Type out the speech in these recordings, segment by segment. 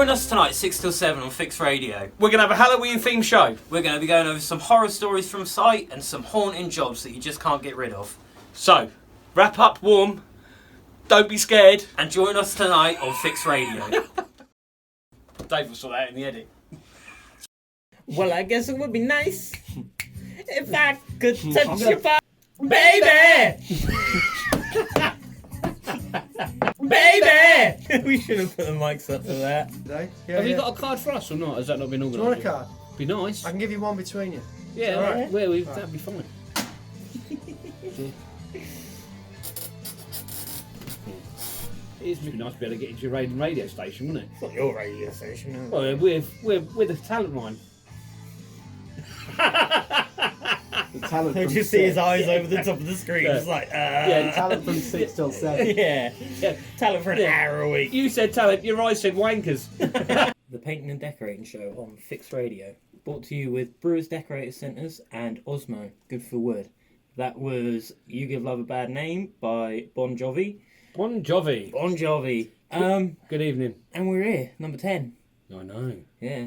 Join us tonight 6 till 7 on Fix Radio. We're going to have a Halloween themed show. We're going to be going over some horror stories from site and some haunting jobs that you just can't get rid of. So, wrap up warm, don't be scared. And join us tonight on Fix Radio. Dave will sort that out in the edit. Well, I guess it would be nice if I could touch your body. Baby! Baby! We should have put the mics up for that. Have you got a card for us or not? Has that not been organised? Do you want a card? Be nice. I can give you one between you. Yeah, all right. right? That'd be fine. It'd be nice to be able to get into your radio station, wouldn't it? It's not your radio station, no. Well, we're the talent line. The talent Don't from you see his 6. eyes over the top of the screen? Yeah. It's like, Yeah, talent from 6 till 7. yeah. Yeah. Talent for an hour a week. You said talent, your eyes said wankers. The Painting and Decorating Show on Fix Radio. Brought to you with Brewers Decorator Centres and Osmo, good for wood. That was You Give Love a Bad Name by Bon Jovi. Bon Jovi. Bon Jovi. Good evening. And we're here, number 10. I know. Yeah.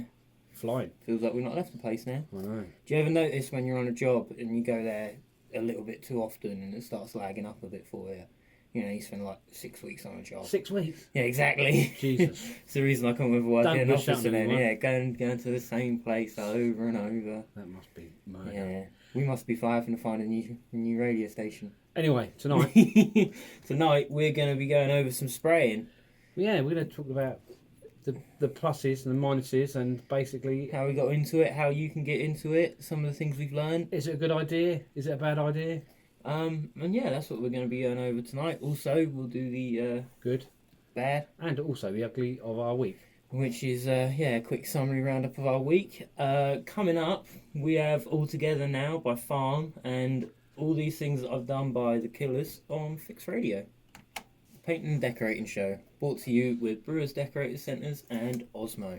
Flying. Feels like we've not left the place now. I know. Do you ever notice when you're on a job and you go there a little bit too often and it starts lagging up a bit for you? You know, you spend like 6 weeks on a job. 6 weeks? Yeah, exactly. Jesus. It's the reason I can't ever work Don't in an push office that and then, anymore. yeah, going to the same place over and over. That must be murder. Yeah. We must be having to find a new radio station. Anyway, tonight. Tonight we're going to be going over some spraying. Yeah, we're going to talk about the pluses and the minuses and basically... How we got into it, how you can get into it, some of the things we've learned. Is it a good idea? Is it a bad idea? And yeah, that's what we're going to be going over tonight. Also, we'll do the Good. bad, And also the ugly of our week. which is a quick summary roundup of our week. Coming up, we have All Together Now by Farm and all these things that I've done by The Killers on Fix Radio. Painting and Decorating Show, brought to you with Brewers Decorator Centres and Osmo.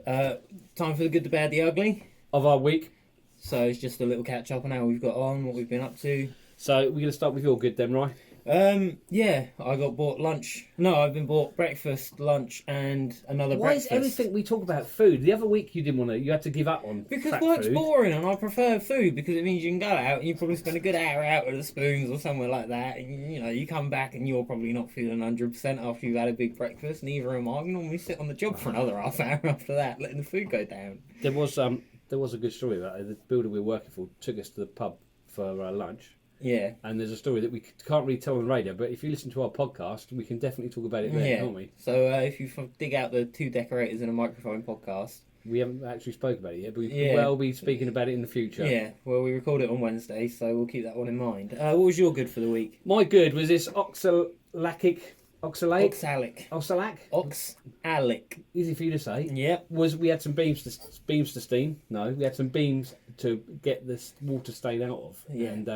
Time for the good, the bad, the ugly. Of our week. So it's just a little catch up on how we've got on, what we've been up to. So we're going to start with your good then, right? Yeah, I got bought lunch. No, I've been bought breakfast, lunch, and another Why breakfast. is everything we talk about food? The other week you didn't want to, you had to give up on Because fat work's food. boring and I prefer food because it means you can go out and you probably spend a good hour out with the spoons or somewhere like that. And, you know, you come back and you're probably not feeling 100% after you've had a big breakfast. Neither am I. We normally sit on the job for another half hour after that, letting the food go down. There was a good story about it. The builder we were working for took us to the pub for lunch. Yeah. And there's a story that we can't really tell on the radio, but if you listen to our podcast, we can definitely talk about it there, can't we? So if you dig out the Two Decorators in a Microphone podcast. We haven't actually spoke about it yet, but we Yeah. could well be speaking about it in the future. Yeah, well, we record it on Wednesday, so we'll keep that one in mind. What was your good for the week? My good was this oxalate. Oxalic. Oxalic. Easy for you to say. Yep. We had some beams to steam. No, we had some beams to get this water stain out of. Yeah. And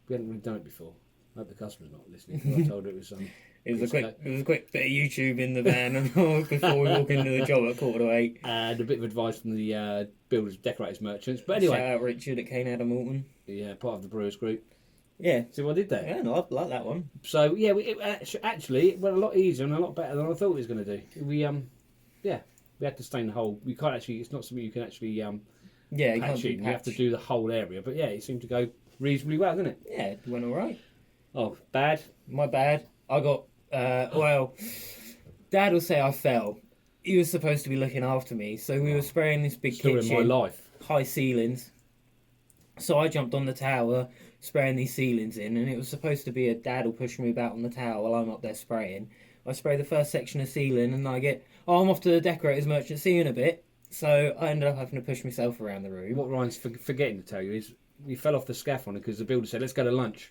we hadn't really done it before. I hope the customer's not listening. 'Cause I told her it was It was a quick bit of YouTube in the van before we walk into the job at 7:45. and a bit of advice from the builders, decorators, merchants. But anyway, Shout out Richard at Kane Adam Alton. yeah, part of the Brewers group. Yeah. See what I did there? Yeah, no, I like that one. So yeah, actually it went a lot easier and a lot better than I thought it was going to do. We had to stain the whole. We can't actually. It's not something you can actually Yeah, you can't patch do in. You have to patch. do the whole area. But yeah, it seemed to go reasonably well, didn't it? Yeah, it went alright. Oh, bad. My bad. I got, well, Dad will say I fell. He was supposed to be looking after me, so we were spraying this big Story of kitchen. my life. High ceilings. So I jumped on the tower, spraying these ceilings in, and it was supposed to be a dad will push me about on the tower while I'm up there spraying. I spray the first section of ceiling, and I get, I'm off to the decorators merchant, see you in a bit. So I ended up having to push myself around the room. What Ryan's forgetting to tell you is we fell off the scaffolding because the builder said, let's go to lunch.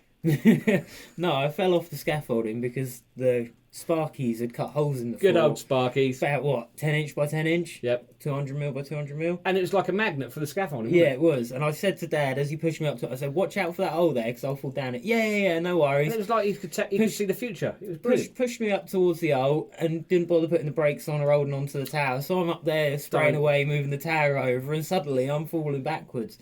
No, I fell off the scaffolding because the Sparkies had cut holes in the Good floor. old Sparkies. About what, 10 inch by 10 inch? Yep. 200mm by 200mm? And it was like a magnet for the scaffolding, Yeah, wasn't it was. And I said to Dad, as he pushed me up to it, I said, watch out for that hole there, because I'll fall down it. Yeah, no it? worries. And it was like you could see the future. It was brilliant. Pushed me up towards the hole and didn't bother putting the brakes on or holding onto the tower. So I'm up there spraying Don't. away, moving the tower over, and suddenly I'm falling backwards.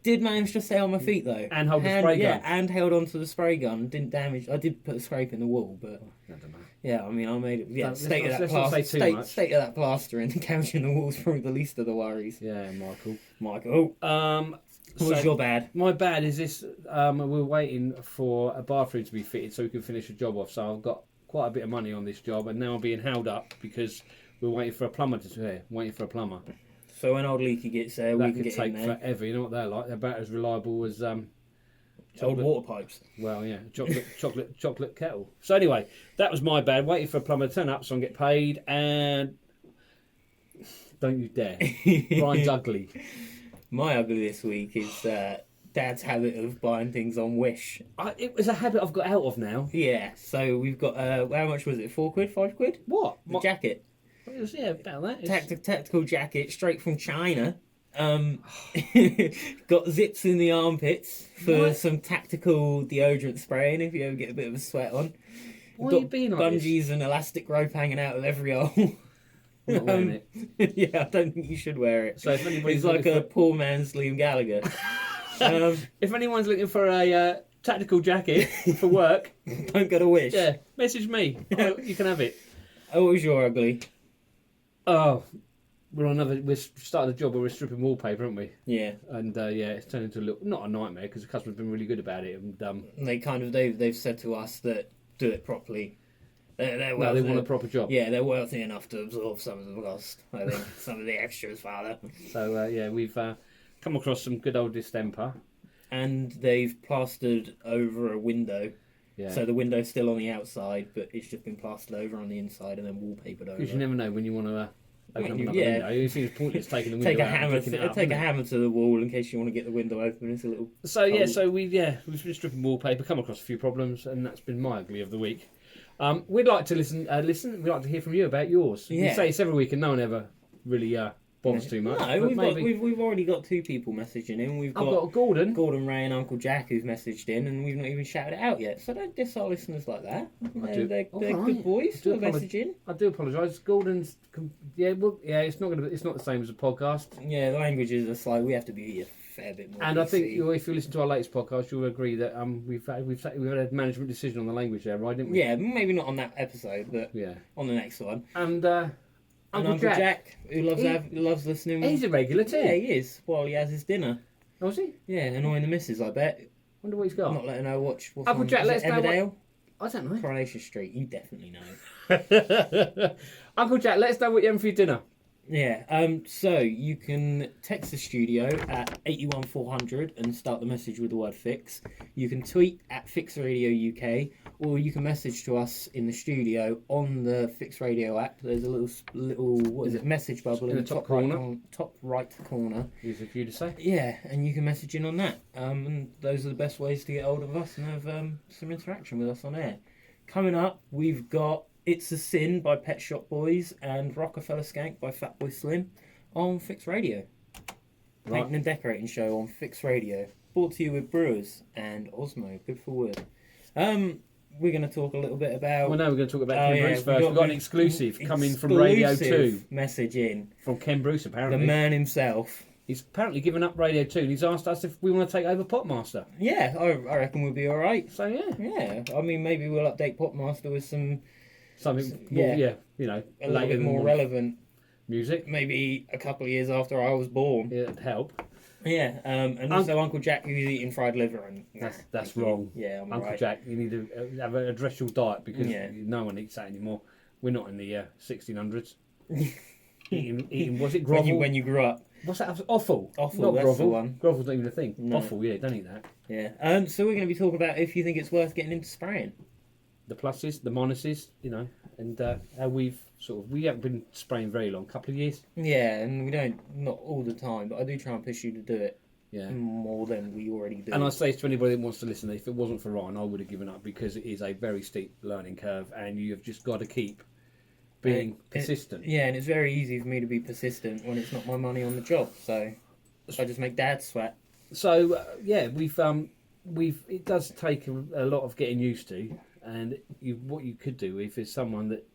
Did manage to stay on my feet though. And hold the spray gun. Yeah, and held onto the spray gun. Didn't damage. I did put a scrape in the wall, but I don't know. yeah, I mean, I made it. Yeah, Let's state not- of that let's not say plaster. too much. State of that plaster and damaging the walls probably the least of the worries. Yeah, Michael. Michael, what was your bad? My bad is this. We're waiting for a bathroom to be fitted so we can finish the job off. So I've got quite a bit of money on this job, and now I'm being held up because we're waiting for a plumber waiting for a plumber. So when old Leaky gets there, we That can could get take in there. forever. You know what they're like? They're about as reliable as Old water pipes. well, yeah, chocolate kettle. So anyway, that was my bad. Waiting for a plumber to turn up so I can get paid, and don't you dare. Brian's ugly. My ugly this week is Dad's habit of buying things on Wish. It was a habit I've got out of now. Yeah, so we've got how much was it? £4, £5? What? The jacket. It was, yeah, about that. It's- Tactical jacket straight from China. Got zips in the armpits for What? some tactical deodorant spraying if you ever get a bit of a sweat on. Why are Got you being like this? bungees and elastic rope hanging out of every hole. I'm not wearing it. Yeah, I don't think you should wear it. So if anybody's He's like looking a poor man's Liam Gallagher. if anyone's looking for a tactical jacket for work, Don't go to Wish. yeah, message me. You can have it. Oh, what was your ugly? Oh, we're starting a job where we're stripping wallpaper, aren't we? Yeah, And yeah, it's turned into a little, not a nightmare because the customer's been really good about it. And they've said to us that do it properly. They're they wealthy. want a proper job. Yeah, they're wealthy enough to absorb some of the cost. I think some of the extras, father. So yeah, we've come across some good old distemper. And they've plastered over a window, Yeah. so the window's still on the outside, but it's just been plastered over on the inside and then wallpapered over. Because you never know when you want to open up another Yeah. window. It seems pointless taking the window Take a out and hammer. picking it up, Take a isn't it? hammer to the wall in case you want to get the window open. It's a little. So yeah, cold. we've been stripping wallpaper, come across a few problems, and that's been my ugly of the week. We'd like to listen. We'd like to hear from you about yours. We Yeah. say it's every week, and no one ever really bothers too much. No, but we've already got 2 people messaging in. We've I've got got Gordon. Gordon Ray and Uncle Jack who've messaged in, and we've not even shouted it out yet. So don't diss our listeners like that. do- They're Alright. good boys Do who are apologise. messaging. I do apologise. Gordon's. It's not it's not the same as a podcast. Yeah, the languages are slow. We have to be a fair bit more. And I think PC. if you listen to our latest podcast, you'll agree that we've had a management decision on the language there, right? Didn't we? Yeah, maybe not on that episode, but Yeah. on the next one. And And Uncle Jack. who loves He- who loves listening. He's a regular too. Yeah, he is. While he has his dinner. Oh, is he? Yeah, annoying the missus, I bet. Wonder what he's got. Not letting her watch. What's Uncle on, Jack, is let us it know what- Emmerdale? I don't know. Coronation Street. You definitely know. Uncle Jack, let us know what you're having for your dinner. Yeah. So you can text the studio at 81400 and start the message with the word "fix." You can tweet at Fix Radio UK, or you can message to us in the studio on the Fix Radio app. There's a little what is it? Message bubble in the top corner? top right corner. Easy for you to say. Yeah, and you can message in on that. And those are the best ways to get hold of us and have some interaction with us on air. Coming up, we've got It's a Sin by Pet Shop Boys and Rockefeller Skank by Fatboy Slim on Fix Radio. Right. Painting and Decorating Show on Fix Radio. Brought to you with Brewers and Osmo. Good for word. We're going to talk a little bit about... Well, no, we're going to talk about Oh, Ken yeah, Bruce we've first. We've got an exclusive coming from Radio 2 message in. from Ken Bruce, The apparently. man himself. He's apparently given up Radio 2 and he's asked us if we want to take over Popmaster. Yeah, I reckon we'll be alright. So, yeah, Yeah, I mean, maybe we'll update Popmaster with some something Yeah. more, you know, a little later bit than more relevant. music. Maybe a couple of years after I was born. Yeah, it'd help. Yeah, and also Uncle Jack who's eating fried liver and That's thank you. wrong. Yeah, I'm Uncle right. Jack, you need to address your diet because Yeah. no one eats that anymore. We're not in the 1600s. eating, was it When grovel? you grew up. What's that? Offal. Offal, Not that's grovel. the one. Grovel's not even a thing. No. Offal, yeah, don't eat that. Yeah. So we're going to be talking about if you think it's worth getting into spraying. The pluses, the minuses, you know, and how we haven't been spraying very long, couple of years. Yeah, and we don't, not all the time, but I do try and push you to do it Yeah. more than we already do. And I say to anybody that wants to listen, if it wasn't for Ryan, I would have given up because it is a very steep learning curve, and you have just got to keep being persistent. Yeah, and it's very easy for me to be persistent when it's not my money on the job. So I just make Dad sweat. So yeah, we've it does take a lot of getting used to, and what you could do if there's someone that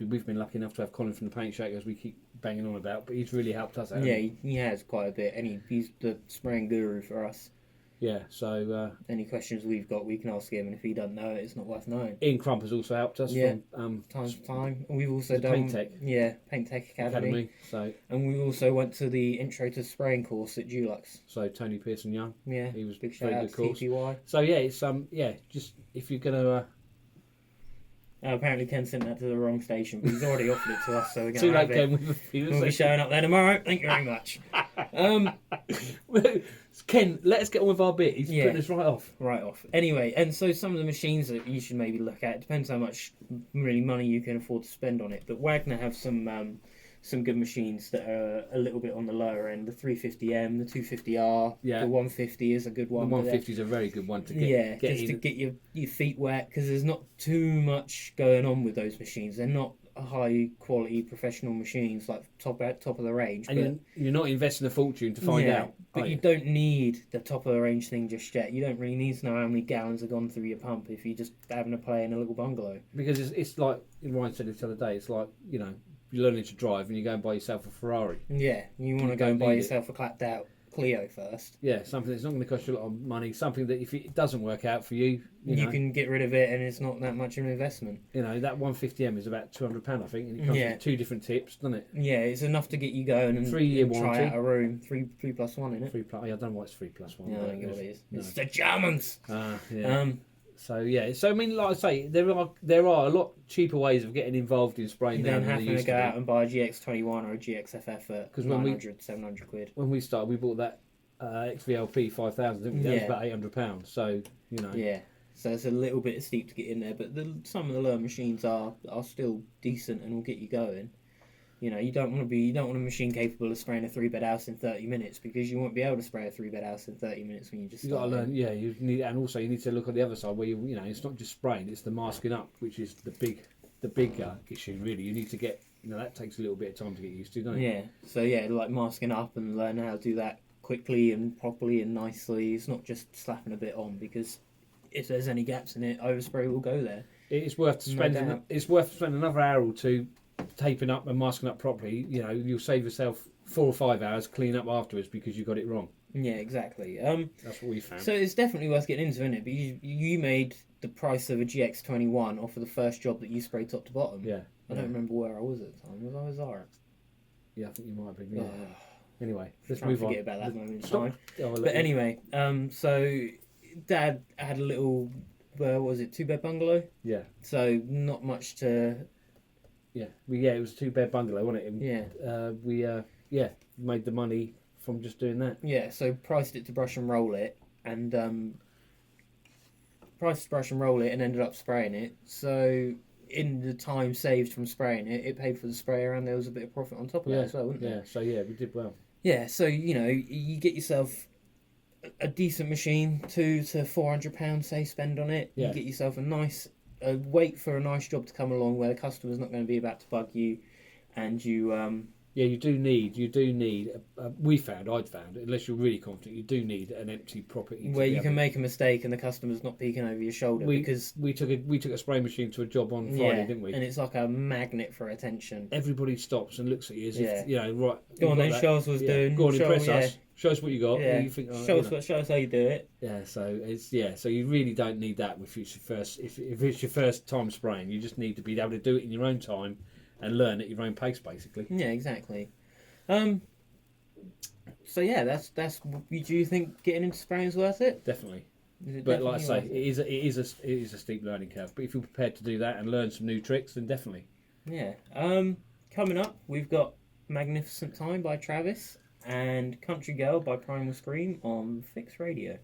we've been lucky enough to have Colin from the Paint Shakers, we keep banging on about, but he's really helped us out. Yeah, he has quite a bit, and he's the spraying guru for us. Yeah, so Any questions we've got, we can ask him, and if he doesn't know it, it's not worth knowing. Ian Crump has also helped us Yeah. from Time to time. And we've also done Paint Tech. Yeah, Paint Tech Academy. So And we also went to the Intro to Spraying course at Dulux. Tony Pearson Young. Yeah, He was big very shout out good to course. TPY. So yeah, it's just if you're gonna Apparently Ken sent that to the wrong station, but he's already offered it to us, so we're too going to late have Ken it. with a few We'll be showing up there tomorrow. Thank you very much. Ken, let us get on with our bit. He's Yeah. putting us right off. Right off. Anyway, and so some of the machines that you should maybe look at, it depends how much really money you can afford to spend on it. But Wagner have some good machines that are a little bit on the lower end. The 350M, the 250R, Yeah. the 150 is a good The one. but 150 is a very good one to get. yeah, get just in. to get your feet wet, because there's not too much going on with those machines. They're not high quality professional machines like top of the range. And but you're not investing a fortune to find out. But are you don't need the top of the range thing just yet. You don't really need to know how many gallons have gone through your pump if you're just having a play in a little bungalow. Because it's like Ryan said it the other day. It's like you're learning to drive and you go and buy yourself a Ferrari. Yeah, you want to go don't and buy need it. yourself a clapped out Clio first. Yeah, something that's not going to cost you a lot of money. Something that if it doesn't work out for you, you know, can get rid of it and it's not that much of an investment. that 150M is about £200, I think, and it comes Yeah. with 2 different tips, doesn't it? Yeah, it's enough to get you going and 3-year and try warranty. out a room. 3+1 in it. 3+. I don't know why it's 3+1. Yeah, I but don't know what it is. no. It's the Germans. Yeah. So I mean, like I say, there are a lot cheaper ways of getting involved in spraying You now don't than have there to used go to out be. and buy a GX21 or a GXFF at 'Cause when we- 900, 700 quid. When we started, we bought that XVLP 5000, didn't we? That was Yeah. about £800. So Yeah, so it's a little bit steep to get in there, but some of the lower machines are still decent and will get you going. You don't want a machine capable of spraying a 3-bed house in 30 minutes because you won't be able to spray a 3-bed house in 30 minutes when you just you got start. to learn. Yeah, you need, and also you need to look at the other side where it's not just spraying; it's the masking up, which is the big issue. Really, you need to get. That takes a little bit of time to get used to, doesn't it? Yeah, so like masking up and learn how to do that quickly and properly and nicely. It's not just slapping a bit on because if there's any gaps in it, overspray will go there. It's worth No spending. doubt. It's worth spending another hour or two taping up and masking up properly. You'll save yourself 4 or 5 hours clean up afterwards because you got it wrong. Yeah, exactly. That's what we found. So it's definitely worth getting into, isn't it? But you made the price of a GX21 off of the first job that you sprayed top to bottom. Yeah. I don't remember where I was at the time. Was I with Zara? Yeah, I think you might have been. Yeah. Oh, Anyway, let's trying to move on. forget about that moment in Stop. time. Oh, I'll let But you- anyway, so Dad had a little, what was it, 2-bed bungalow? Yeah. So not much to, Yeah. It was a 2-bed bungalow, wasn't it? And, yeah. we made the money from just doing that. Yeah, so priced it to brush and roll it, and priced to brush and roll it, and ended up spraying it. So in the time saved from spraying it, it paid for the sprayer, and there was a bit of profit on top of that as well, wasn't Yeah. there? So we did well. Yeah, so you get yourself a decent machine, £200 to £400, say, spend on it. Yeah. You get yourself wait for a nice job to come along where the customer's not going to be about to bug you, and you Yeah, you do need. I'd found, unless you're really confident, you do need an empty property. where you can make a mistake and the customer's not peeking over your shoulder because we took a spray machine to a job on Friday, didn't we? and it's like a magnet for attention. Everybody stops and looks at you as if right. Go on you've got then, that. show us what's doing. Go on, show, impress us. Show us what you got. Yeah. And you think, Show us how you do it. Yeah, so so you really don't need that if it's your first if it's your first time spraying. You just need to be able to do it in your own time and learn at your own pace, basically. Yeah, exactly. So yeah, that's. Do you think getting into spraying is worth it? Definitely. Is it But like I say, definitely worth it is a steep learning curve. But if you're prepared to do that and learn some new tricks, then definitely. Yeah. Coming up, we've got Magnificent Time by Travis and Country Girl by Primal Scream on Fix Radio.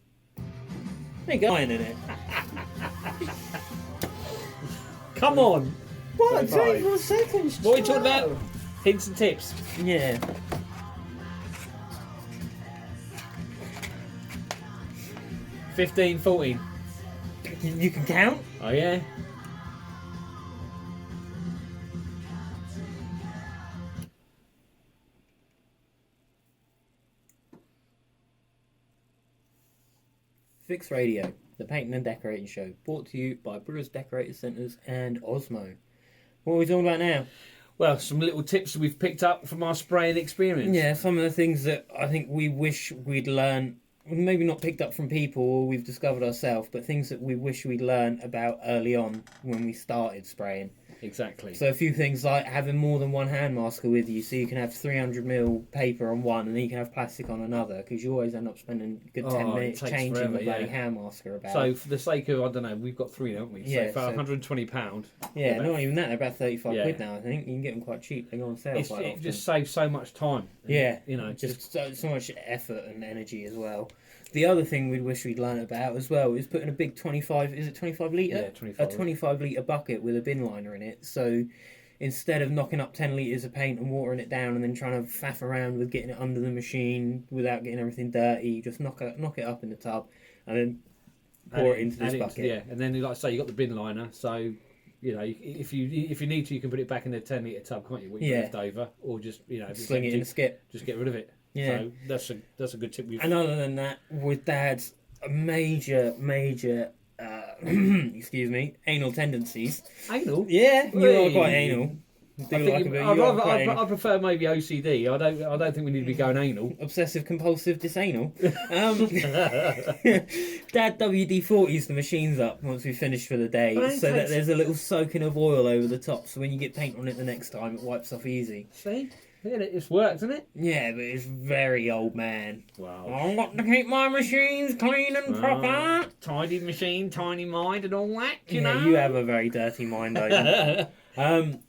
Ain't going in it. Come on! What? 25 seconds. What are we talking about? Hints and tips. Yeah. – 15, 14. You can count? Oh yeah. Fix Radio, the painting and decorating show, brought to you by Brewers Decorator Centres and Osmo. What are we talking about now? Well, some little tips we've picked up from our spraying experience. Yeah, some of the things that I think we wish we'd learned, maybe not picked up from people or we've discovered ourselves, but things that we wish we'd learned about early on when we started spraying. Exactly. So a few things like having more than one hand masker with you, so you can have 300ml paper on one and then you can have plastic on another, because you always end up spending a good 10 minutes takes changing forever, the bloody yeah. hand masker about. So for the sake of, I don't know, we've got 3, haven't we? Yeah, So for so- £120. yeah, not even that, they're about 35 Yeah. quid now, I think. You can get them quite cheap, they go on sale quite It often. just saves so much time. Yeah, You know, just so much effort and energy as well. The other thing we'd wish we'd learned about as well is putting a big 25 litre? Yeah, 25. A 25 litre bucket with a bin liner in it. So instead of knocking up 10 litres of paint and watering it down and then trying to faff around with getting it under the machine without getting everything dirty, just knock it up in the tub and then pour it into this bucket. Yeah, and then like I say, you got the bin liner, so you know if you need to, you can put it back in the 10 litre tub, can't you? What you Yeah. left over, or just if it's Sling it in empty, a skip. just get rid of it. Yeah. So that's a good tip. And other than that, with Dad's major excuse me, anal tendencies. Anal. Yeah, you are Hey. quite anal. Do like a bit. You are quite anal. I prefer maybe OCD. I don't think we need to be going anal. Obsessive compulsive disanal. Dad WD-40s the machines up once we finish for the day, Well, it so that takes- there's a little soaking of oil over the top, so when you get paint on it the next time, it wipes off easy. See, yeah, it's worked, hasn't it? Yeah, but it's very old man. Wow. I've got to keep my machines clean and proper. Tidy machine, tiny mind, and all that. You know. You have a very dirty mind, don't you?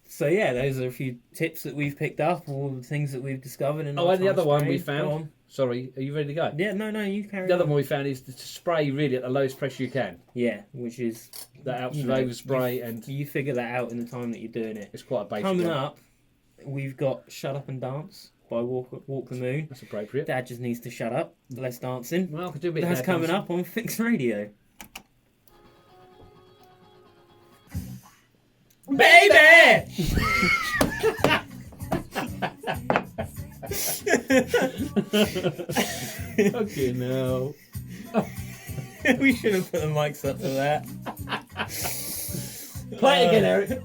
So yeah, those are a few tips that we've picked up, all the things that we've discovered. And Oh, and the other one we Go on. found. Sorry, are you ready to go? Yeah, no, you carry The other on. one we found is to spray really at the lowest pressure you can. Yeah, which is That helps You with know, overspray, and you figure that out in the time that you're doing it. it's quite a basic Coming one. up, we've got "Shut Up and Dance" by Walk the Moon. That's appropriate. Dad just needs to shut up. Less dancing. Well, I could do a bit. That's of coming dancing. up on Fix Radio. Baby! Okay, no. We should have put the mics up for that. Play it again, Eric.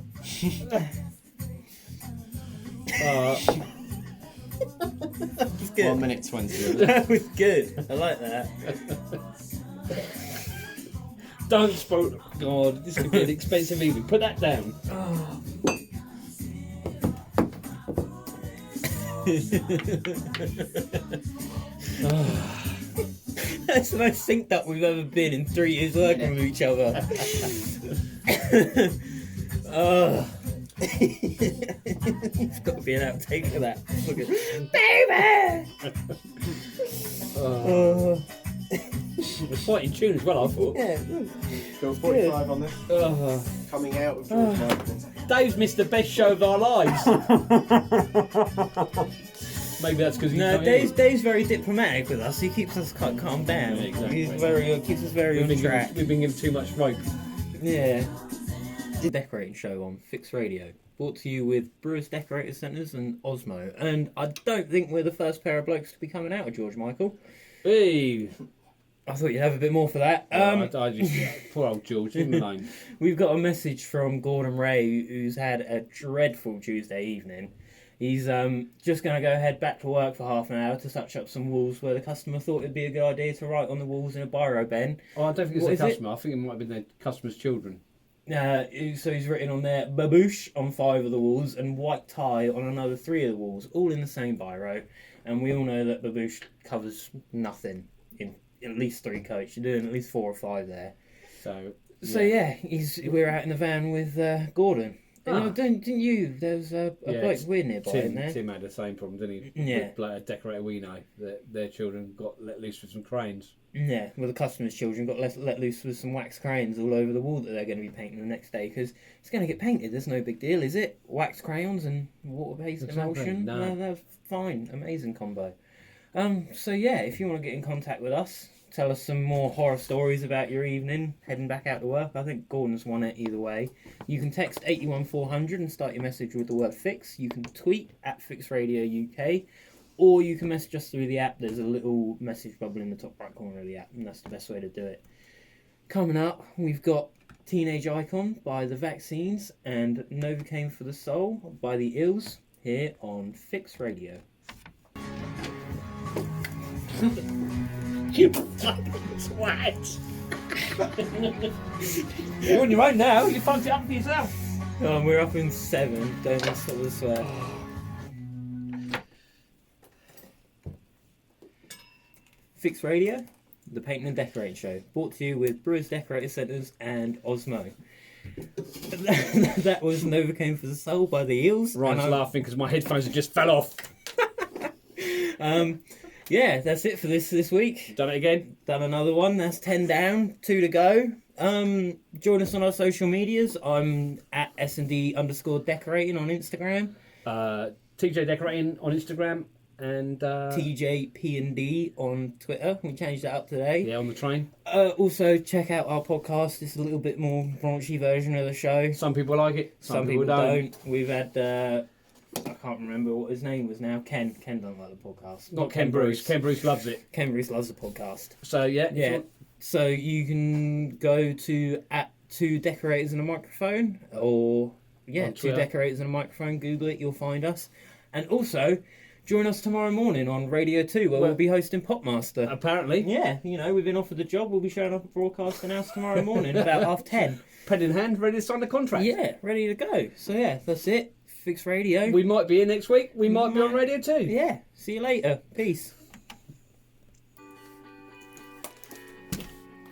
It's good. 1 minute 20. That was good. I like that. Don't spoil. God, this could be an expensive evening. Put that down. That's the most synced up we've ever been in 3 years working with each other. It's got to be an outtake of that. Look at baby. It's quite in tune as well, I thought. Yeah. Go 45 on this. Coming out of 45. Dave's missed the best show of our lives. Maybe that's because he's No, not Dave's very diplomatic with us. He keeps us quite calm down. Yeah, exactly. He's keeps us very We've on been, track. giving, we've been given too much rope. Yeah. The decorating show on Fix Radio, brought to you with Brewers Decorator Centres and Osmo. And I don't think we're the first pair of blokes to be coming out of George Michael. Hey, I thought you'd have a bit more for that. I just poor old George, leave him alone. We've got a message from Gordon Ray, who's had a dreadful Tuesday evening. He's just going to go head back to work for half an hour to touch up some walls where the customer thought it'd be a good idea to write on the walls in a biro pen. Oh, I don't think it's What their is it? customer. I think it might have been their customer's children. So he's written on there baboosh on 5 of the walls and white tie on another 3 of the walls, all in the same biro. And we all know that baboosh covers nothing in at least 3 coats. You're doing at least 4 or 5 there. So So we're out in the van with Gordon. And Ah. didn't you? There was a Yeah, bloke weird nearby, isn't Tim, there? Tim had the same problem, didn't he? Yeah. With like a decorator we know, that their children got let loose with some cranes. Yeah, well, the customer's children got let loose with some wax crayons all over the wall that they're going to be painting the next day because it's going to get painted. There's no big deal, is it? Wax crayons and water-based Exactly, emulsion. no. They're fine. Amazing combo. So yeah, if you want to get in contact with us, tell us some more horror stories about your evening, heading back out to work. I think Gordon's won it either way. You can text 81400 and start your message with the word fix. You can tweet at FixRadioUK. Or you can message us through the app. There's a little message bubble in the top right corner of the app, and that's the best way to do it. Coming up, we've got Teenage Icon by The Vaccines, and Novocaine for the Soul by The Ills, here on Fix Radio. You twat! You're on your own now. You fucked it up for yourself. We're up in 7. Don't mess up the swear. Fix Radio, the Painting and Decorating Show, brought to you with Brewers Decorator Centres and Osmo. That was Novocaine for the Soul by The Eels. Ryan's laughing because my headphones have just fell off. Yeah, that's it for this week. Done it again. Done another one. That's 10 down, 2 to go. Join us on our social medias. I'm at S&D_decorating on Instagram. TJ Decorating on Instagram and TJP&D on Twitter. We changed that up today. yeah, on the train. Also, check out our podcast. It's a little bit more raunchy version of the show. Some people like it. Some people don't. We've had... I can't remember what his name was now. Ken doesn't like the podcast. Not Ken Bruce. Ken Bruce loves it. Ken Bruce loves the podcast. So Yeah. So you can go to at 2 Decorators and a Microphone, or On 2 Twitter. Decorators and a Microphone. Google it, you'll find us. And also join us tomorrow morning on Radio 2, where we'll be hosting Popmaster. apparently, Yeah, we've been offered the job. We'll be showing up at Broadcasting House tomorrow morning about 10:30. pen in hand, ready to sign the contract. Yeah, ready to go. So yeah, that's it. Fix Radio. We might be here next week. We might be on Radio 2. Yeah. See you later. Peace.